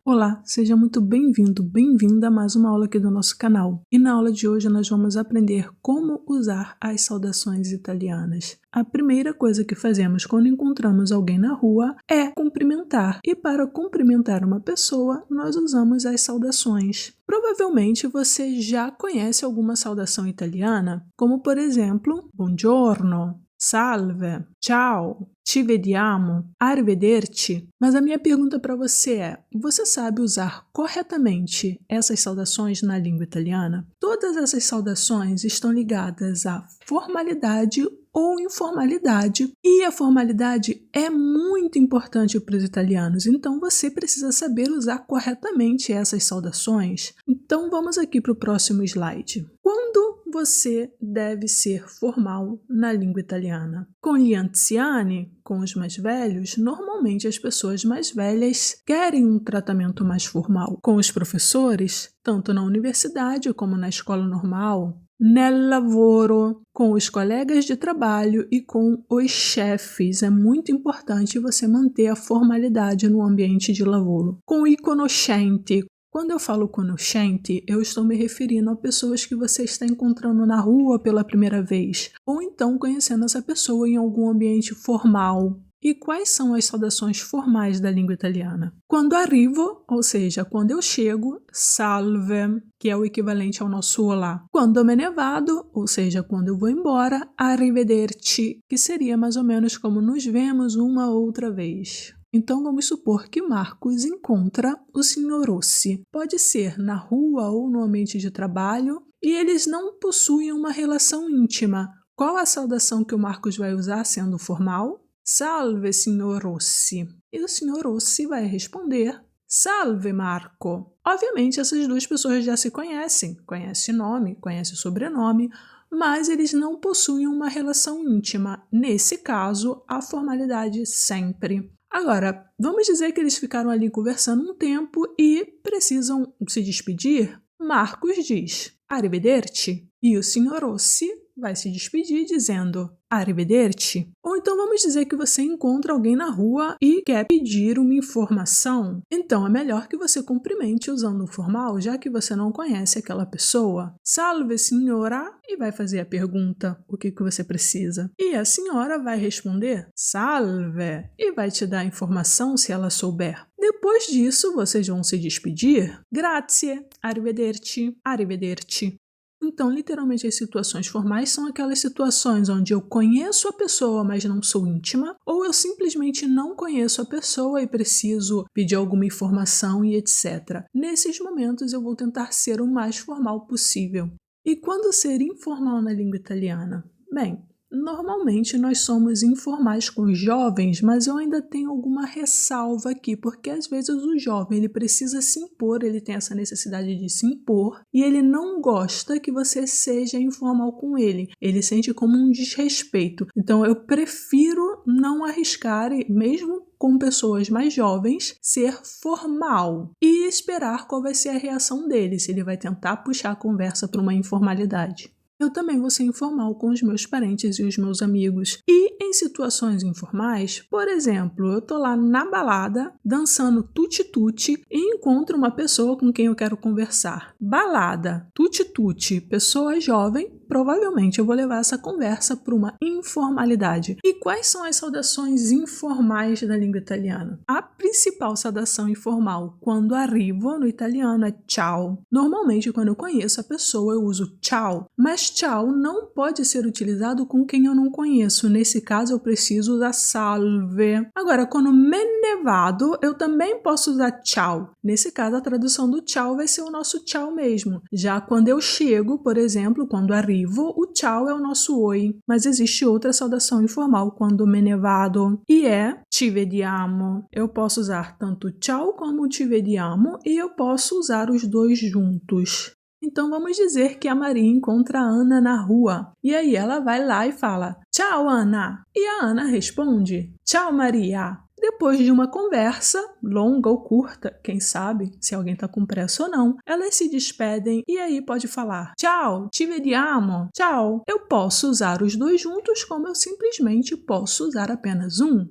Olá, seja muito bem-vindo, bem-vinda a mais uma aula aqui do nosso canal. E na aula de hoje nós vamos aprender como usar as saudações italianas. A primeira coisa que fazemos quando encontramos alguém na rua é cumprimentar. E para cumprimentar uma pessoa, nós usamos as saudações. Provavelmente você já conhece alguma saudação italiana, como por exemplo, buongiorno, salve, ciao, ci vediamo, arrivederci. Mas a minha pergunta para você é, você sabe usar corretamente essas saudações na língua italiana? Todas essas saudações estão ligadas à formalidade ou informalidade, e a formalidade é muito importante para os italianos, então você precisa saber usar corretamente essas saudações. Então vamos aqui para o próximo slide. Quando você deve ser formal na língua italiana? Com gli anziani, com os mais velhos, normalmente as pessoas mais velhas querem um tratamento mais formal. Com os professores, tanto na universidade como na escola normal, nel lavoro, com os colegas de trabalho e com os chefes. É muito importante você manter a formalidade no ambiente de lavoro. Com i conoscenti. Quando eu falo conoscente, eu estou me referindo a pessoas que você está encontrando na rua pela primeira vez, ou então conhecendo essa pessoa em algum ambiente formal. E quais são as saudações formais da língua italiana? Quando arrivo, ou seja, quando eu chego, salve, que é o equivalente ao nosso olá. Quando me ne vado, ou seja, quando eu vou embora, arrivederci, que seria mais ou menos como nos vemos uma outra vez. Então vamos supor que Marcos encontra o Sr. Rossi. Pode ser na rua ou no ambiente de trabalho, e eles não possuem uma relação íntima. Qual a saudação que o Marcos vai usar sendo formal? Salve, Sr. Rossi. E o Sr. Rossi vai responder, salve, Marco. Obviamente, essas duas pessoas já se conhecem, conhecem nome, conhecem sobrenome, mas eles não possuem uma relação íntima. Nesse caso, a formalidade sempre. Agora, vamos dizer que eles ficaram ali conversando um tempo e precisam se despedir? Marcos diz, arrivederci. E o Sr. Rossi vai se despedir dizendo arrivederci. Ou então vamos dizer que você encontra alguém na rua e quer pedir uma informação. Então é melhor que você cumprimente usando o formal, já que você não conhece aquela pessoa. Salve, senhora, e vai fazer a pergunta, o que você precisa. E a senhora vai responder salve e vai te dar a informação se ela souber. Depois disso, vocês vão se despedir. Grazie, arrivederci, arrivederci. Então, literalmente, as situações formais são aquelas situações onde eu conheço a pessoa, mas não sou íntima, ou eu simplesmente não conheço a pessoa e preciso pedir alguma informação e etc. Nesses momentos, eu vou tentar ser o mais formal possível. E quando ser informal na língua italiana? Bem, normalmente nós somos informais com os jovens, mas eu ainda tenho alguma ressalva aqui, porque às vezes o jovem ele precisa se impor, ele tem essa necessidade de se impor e ele não gosta que você seja informal com ele, ele sente como um desrespeito. Então eu prefiro não arriscar, mesmo com pessoas mais jovens, ser formal e esperar qual vai ser a reação dele, se ele vai tentar puxar a conversa para uma informalidade. Eu também vou ser informal com os meus parentes e os meus amigos. E em situações informais, por exemplo, eu tô lá na balada, dançando tutti-tutti e encontro uma pessoa com quem eu quero conversar. Balada, tutti-tutti, pessoa jovem, provavelmente eu vou levar essa conversa para uma informalidade. E quais são as saudações informais da língua italiana? A principal saudação informal, quando arrivo, no italiano, é ciao. Normalmente, quando eu conheço a pessoa, eu uso ciao, mas ciao não pode ser utilizado com quem eu não conheço. Nesse caso, eu preciso usar salve. Agora, quando me ne vado, eu também posso usar ciao. Nesse caso, a tradução do ciao vai ser o nosso ciao mesmo. Já quando eu chego, por exemplo, quando arrivo, o ciao é o nosso oi. Mas existe outra saudação informal quando me ne vado, e é ci vediamo. Eu posso usar tanto ciao como ci vediamo e eu posso usar os dois juntos. Então vamos dizer que a Maria encontra a Ana na rua. E aí ela vai lá e fala, tchau, Ana. E a Ana responde, tchau, Maria. Depois de uma conversa, longa ou curta, quem sabe, se alguém está com pressa ou não, elas se despedem e aí pode falar, tchau, ci vediamo, tchau. Eu posso usar os dois juntos como eu simplesmente posso usar apenas um.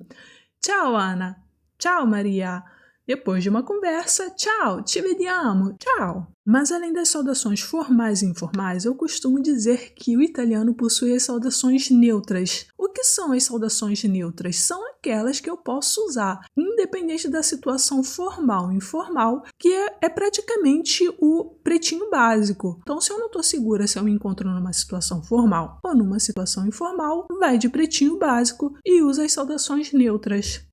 Tchau, Ana. Tchau, Maria. Depois de uma conversa, tchau, ci vediamo, tchau. Mas além das saudações formais e informais, eu costumo dizer que o italiano possui as saudações neutras. O que são as saudações neutras? São aquelas que eu posso usar, independente da situação formal ou informal, que é praticamente o pretinho básico. Então, se eu não estou segura se eu me encontro numa situação formal ou numa situação informal, vai de pretinho básico e usa as saudações neutras.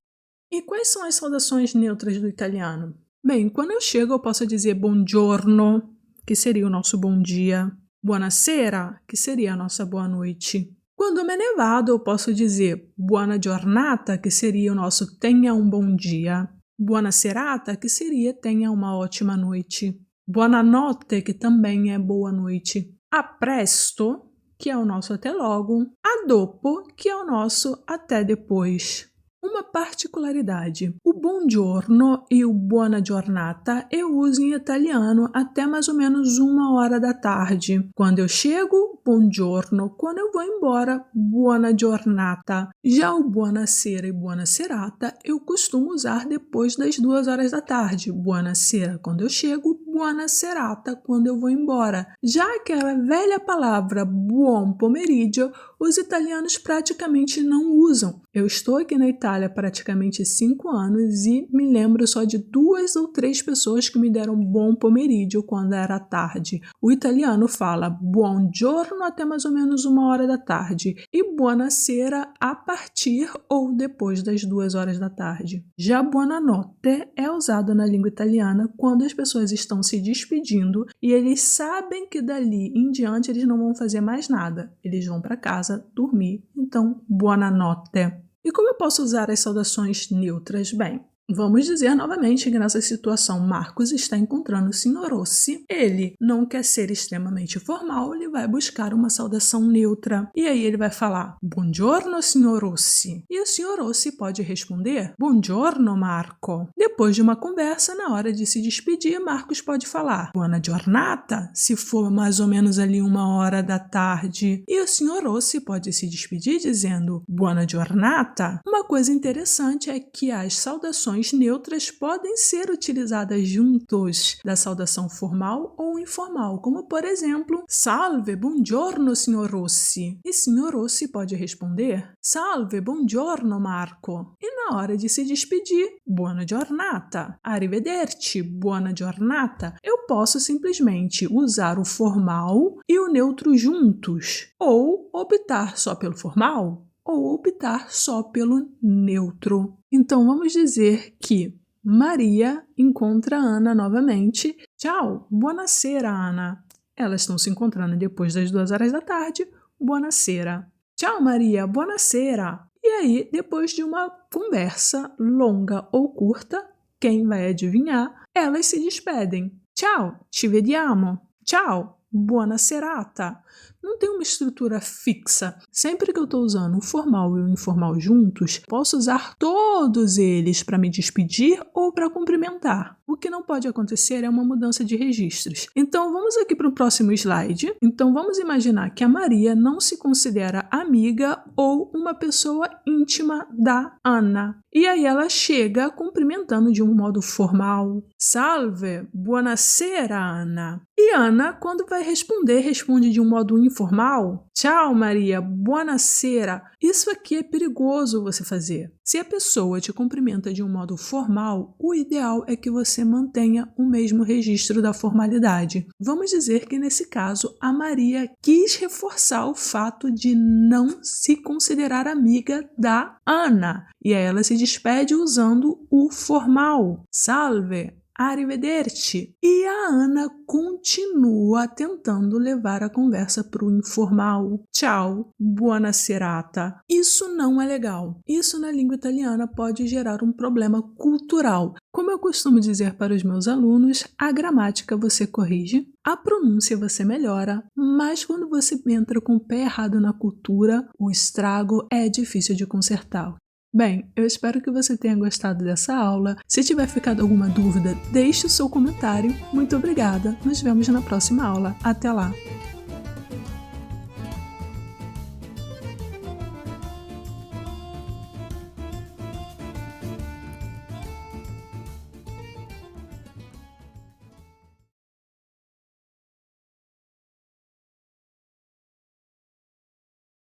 E quais são as saudações neutras do italiano? Bem, quando eu chego eu posso dizer buongiorno, que seria o nosso bom dia, buonasera, que seria a nossa boa noite. Quando me ne vado eu posso dizer buona giornata, que seria o nosso tenha um bom dia, buona serata, que seria tenha uma ótima noite, buonanotte, que também é boa noite, a presto, que é o nosso até logo, a dopo, que é o nosso até depois. Uma particularidade, o buongiorno e o buona giornata eu uso em italiano até mais ou menos 1h da tarde. Quando eu chego, buongiorno. Quando eu vou embora, buona giornata. Já o buonasera e buona serata eu costumo usar depois das 2h da tarde. Buonasera quando eu chego, buona serata quando eu vou embora. Já aquela velha palavra buon pomeriggio, os italianos praticamente não usam. Eu estou aqui na Itália há praticamente 5 anos e me lembro só de 2 ou 3 pessoas que me deram buon pomeriggio quando era tarde. O italiano fala buongiorno até mais ou menos 1h da tarde e buonasera a partir ou depois das 2h da tarde. Já buonanotte é usado na língua italiana quando as pessoas estão se despedindo e eles sabem que dali em diante eles não vão fazer mais nada. Eles vão para casa dormir, então buonanotte. E como eu posso usar as saudações neutras? Bem, vamos dizer novamente que nessa situação Marcos está encontrando o Sr. Rossi. Ele não quer ser extremamente formal, ele vai buscar uma saudação neutra. E aí ele vai falar, buongiorno, Sr. Rossi. E o Sr. Rossi pode responder, buongiorno, Marco. Depois de uma conversa, na hora de se despedir, Marcos pode falar, buona giornata, se for mais ou menos ali 1h da tarde. E o Sr. Rossi pode se despedir dizendo, buona giornata. Uma coisa interessante é que as saudações neutras podem ser utilizadas juntos da saudação formal ou informal, como por exemplo, salve, buongiorno, Sr. Rossi. E Sr. Rossi pode responder, salve, buongiorno, Marco. E na hora de se despedir, buona giornata, arrivederci, buona giornata. Eu posso simplesmente usar o formal e o neutro juntos, ou optar só pelo formal, ou optar só pelo neutro. Então, vamos dizer que Maria encontra Ana novamente. Tchau, buonasera, Ana. Elas estão se encontrando depois das 2h da tarde. Buonasera. Tchau, Maria, buonasera. E aí, depois de uma conversa longa ou curta, quem vai adivinhar, elas se despedem. Tchau, ci vediamo. Tchau, buona serata. Não tem uma estrutura fixa. Sempre que eu estou usando o formal e o informal juntos, posso usar todos eles para me despedir ou para cumprimentar. O que não pode acontecer é uma mudança de registros. Então, vamos aqui para o próximo slide. Então, vamos imaginar que a Maria não se considera amiga ou uma pessoa íntima da Ana. E aí ela chega cumprimentando de um modo formal. Salve, buonasera, Ana. E Ana, quando vai responder, responde de um modo informal. Tchau, Maria, buonasera. Isso aqui é perigoso você fazer. Se a pessoa te cumprimenta de um modo formal, o ideal é que você mantenha o mesmo registro da formalidade. Vamos dizer que nesse caso a Maria quis reforçar o fato de não se considerar amiga da Ana. E aí ela se despede usando o formal. Salve, arrivederci. E a Ana continua tentando levar a conversa para o informal. Tchau, buona serata. Isso não é legal. Isso na língua italiana pode gerar um problema cultural. Como eu costumo dizer para os meus alunos, a gramática você corrige, a pronúncia você melhora, mas quando você entra com o pé errado na cultura, o estrago é difícil de consertar. Bem, eu espero que você tenha gostado dessa aula. Se tiver ficado alguma dúvida, deixe o seu comentário. Muito obrigada. Nos vemos na próxima aula. Até lá!